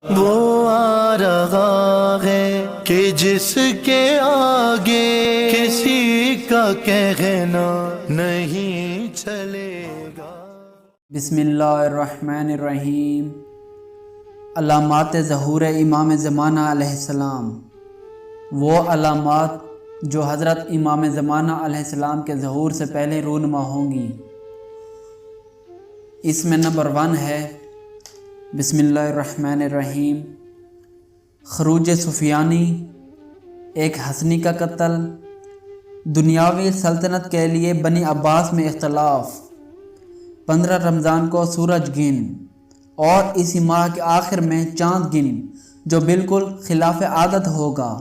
وہ آ رہا ہے کہ جس کے آگے کسی کا کہنا نہیں چلے گا۔ بسم اللہ الرحمن الرحیم۔ علامات ظہور امام زمانہ علیہ السلام، وہ علامات جو حضرت امام زمانہ علیہ السلام کے ظہور سے پہلے رونما ہوں گی۔ اس میں نمبر 1 ہے بسم اللہ الرحمن الرحیم، خروج سفیانی، ایک حسنی کا قتل، دنیاوی سلطنت کے لیے بنی عباس میں اختلاف، 15 رمضان کو سورج گن اور اسی ماہ کے آخر میں چاند گن جو بالکل خلاف عادت ہوگا،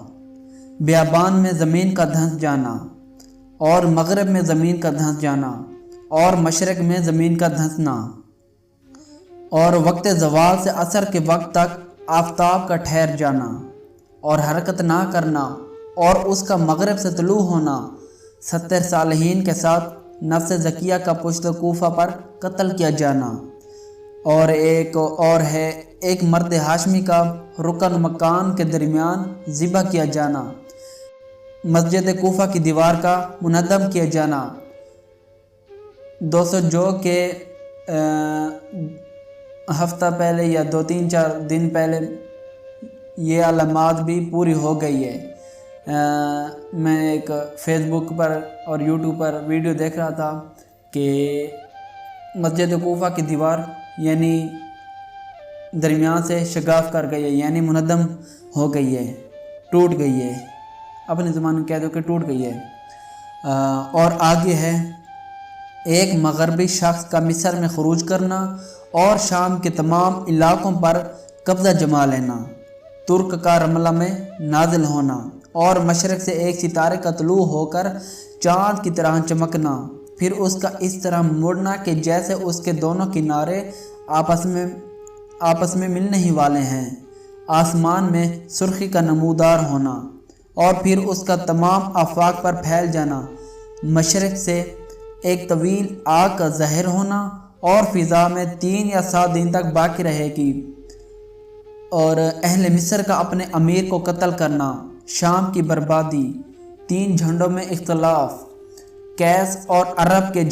بیابان میں زمین کا دھنس جانا اور مغرب میں زمین کا دھنس جانا اور مشرق میں زمین کا دھنسنا، اور وقت زوال سے عصر کے وقت تک آفتاب کا ٹھہر جانا اور حرکت نہ کرنا اور اس کا مغرب سے طلوع ہونا، 70 صالحین کے ساتھ نفس زکیہ کا پشت کوفہ پر قتل کیا جانا، اور ایک اور ہے ایک مرد ہاشمی کا رکن مکان کے درمیان ذبح کیا جانا، مسجد کوفہ کی دیوار کا منہدم کیا جانا۔ دوستو، جو کہ ہفتہ پہلے یا 2-3-4 دن پہلے یہ علامات بھی پوری ہو گئی ہے۔ میں ایک فیس بک پر اور یوٹیوب پر ویڈیو دیکھ رہا تھا کہ مسجد کوفہ کی دیوار یعنی درمیان سے شگاف کر گئی ہے، یعنی منہدم ہو گئی ہے، ٹوٹ گئی ہے، اپنے زبان میں کہہ دو کہ ٹوٹ گئی ہے۔ اور آگے ہے ایک مغربی شخص کا مصر میں خروج کرنا اور شام کے تمام علاقوں پر قبضہ جما لینا، ترک کا رملہ میں نازل ہونا اور مشرق سے ایک ستارے کا طلوع ہو کر چاند کی طرح چمکنا، پھر اس کا اس طرح مڑنا کہ جیسے اس کے دونوں کنارے آپس میں ملنے ہی والے ہیں، آسمان میں سرخی کا نمودار ہونا اور پھر اس کا تمام آفاق پر پھیل جانا، مشرق سے ایک طویل آگ کا ظاہر ہونا اور فضا میں 3 یا 7 دن تک باقی رہے گی، اور اہل مصر کا اپنے امیر کو قتل کرنا، شام کی بربادی، 3 جھنڈوں میں اختلاف، کیس اور عرب کے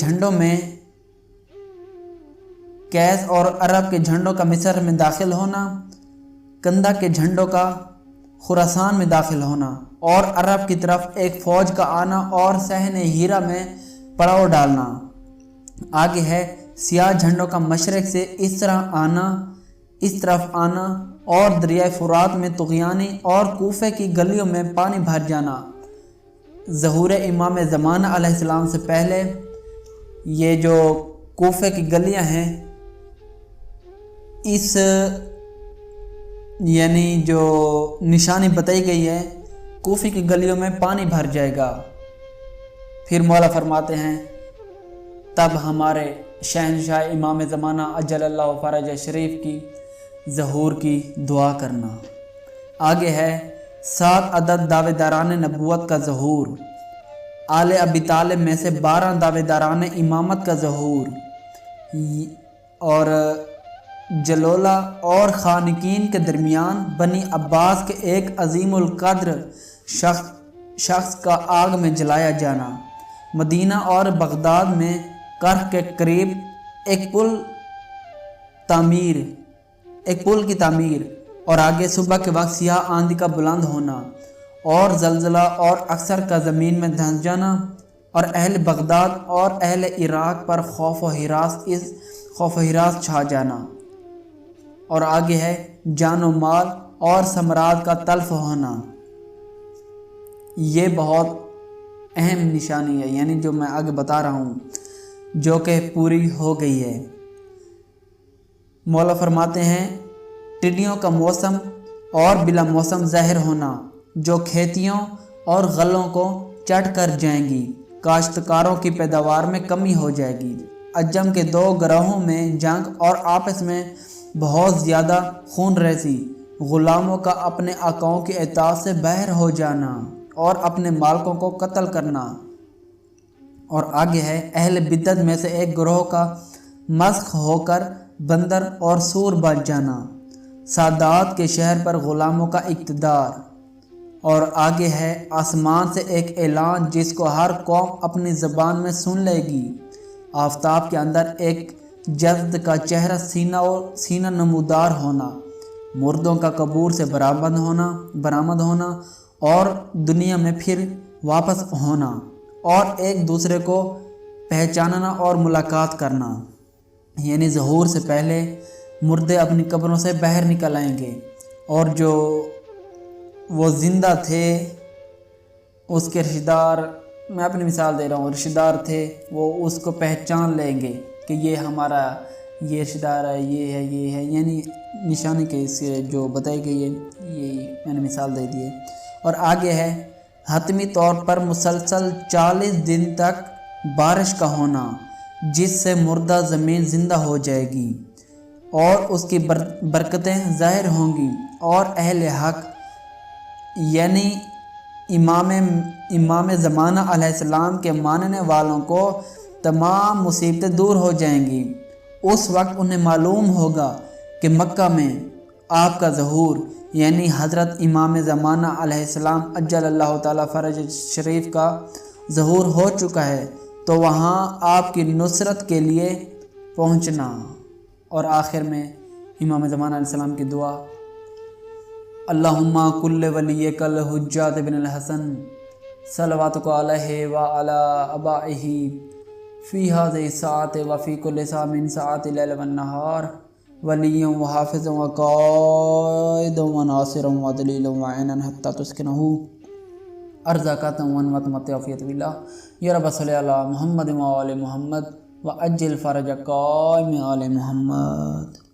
جھنڈوں کا مصر میں داخل ہونا، کندہ کے جھنڈوں کا خراسان میں داخل ہونا اور عرب کی طرف ایک فوج کا آنا اور صحن ہیرا میں پڑاؤ ڈالنا۔ آگے ہے سیاہ جھنڈوں کا مشرق سے اس طرف آنا اور دریائے فرات میں طغیانی اور کوفے کی گلیوں میں پانی بھر جانا۔ ظہور امام زمانہ علیہ السلام سے پہلے یہ جو کوفے کی گلیاں ہیں، اس یعنی جو نشانی بتائی گئی ہے، کوفے کی گلیوں میں پانی بھر جائے گا۔ پھر مولا فرماتے ہیں تب ہمارے شہنشاہ امام زمانہ اجل اللہ فرج شریف کی ظہور کی دعا کرنا۔ آگے ہے 7 عدد دعوے داران نبوت کا ظہور، آل ابی طالب میں سے 12 دعوے داران امامت کا ظہور، اور جلولہ اور خانقین کے درمیان بنی عباس کے ایک عظیم القدر شخص کا آگ میں جلایا جانا، مدینہ اور بغداد میں کرخ کے قریب ایک پل کی تعمیر، اور آگے صبح کے وقت سیاہ آندھی کا بلند ہونا اور زلزلہ اور اکثر کا زمین میں دھنس جانا، اور اہل بغداد اور اہل عراق پر خوف و ہراس چھا جانا، اور آگے ہے جان و مال اور ثمرات کا تلف ہونا۔ یہ بہت اہم نشانی ہے، یعنی جو میں آگے بتا رہا ہوں، جو کہ پوری ہو گئی ہے۔ مولا فرماتے ہیں ٹڈیوں کا موسم اور بلا موسم ظاہر ہونا جو کھیتیوں اور غلوں کو چٹ کر جائیں گی، کاشتکاروں کی پیداوار میں کمی ہو جائے گی، عجم کے 2 گروہوں میں جنگ اور آپس میں بہت زیادہ خون ریزی، غلاموں کا اپنے آقاؤں کی اطاعت سے باہر ہو جانا اور اپنے مالکوں کو قتل کرنا، اور آگے ہے اہل بدعت میں سے ایک گروہ کا مسخ ہو کر بندر اور سور بن جانا، سادات کے شہر پر غلاموں کا اقتدار۔ اور آگے ہے آسمان سے ایک اعلان جس کو ہر قوم اپنی زبان میں سن لے گی۔ آفتاب کے اندر ایک جسد کا چہرہ سینہ نمودار ہونا، مردوں کا قبور سے برآمد ہونا اور دنیا میں پھر واپس ہونا، اور ایک دوسرے کو پہچاننا اور ملاقات کرنا۔ یعنی ظہور سے پہلے مردے اپنی قبروں سے باہر نکل آئیں گے، اور جو وہ زندہ تھے اس کے رشتہ دار، میں اپنی مثال دے رہا ہوں، رشتہ دار تھے، وہ اس کو پہچان لیں گے کہ یہ ہمارا یہ رشتہ دار ہے، یہ ہے، یعنی نشانی کے اس جو بتائی گئی ہے، یہ میں نے مثال دے دی ہے۔ اور آگے ہے حتمی طور پر مسلسل 40 دن تک بارش کا ہونا، جس سے مردہ زمین زندہ ہو جائے گی اور اس کی برکتیں ظاہر ہوں گی، اور اہل حق یعنی امام زمانہ علیہ السلام کے ماننے والوں کو تمام مصیبتیں دور ہو جائیں گی۔ اس وقت انہیں معلوم ہوگا کہ مکہ میں آپ کا ظہور یعنی حضرت امام زمانہ علیہ السلام عجل اللہ تعالیٰ فرج شریف کا ظہور ہو چکا ہے، تو وہاں آپ کی نصرت کے لیے پہنچنا۔ اور آخر میں امام زمانہ علیہ السلام کی دعا، اللہم کل ولیک الحجۃ بن الحسن صلواتک علیہ وعلی آبائہ فی ہذہ الساعۃ وفی کل ساعۃ من ساعات اللیل والنہار ولی وحافظ وقائد وناصر ودلیل وعینا حتی تسکنہ ارزاقات ومتمتع فی طویلہ۔ یا رب صلی علی محمد وآل محمد وعجل فرج قائم آل محمد۔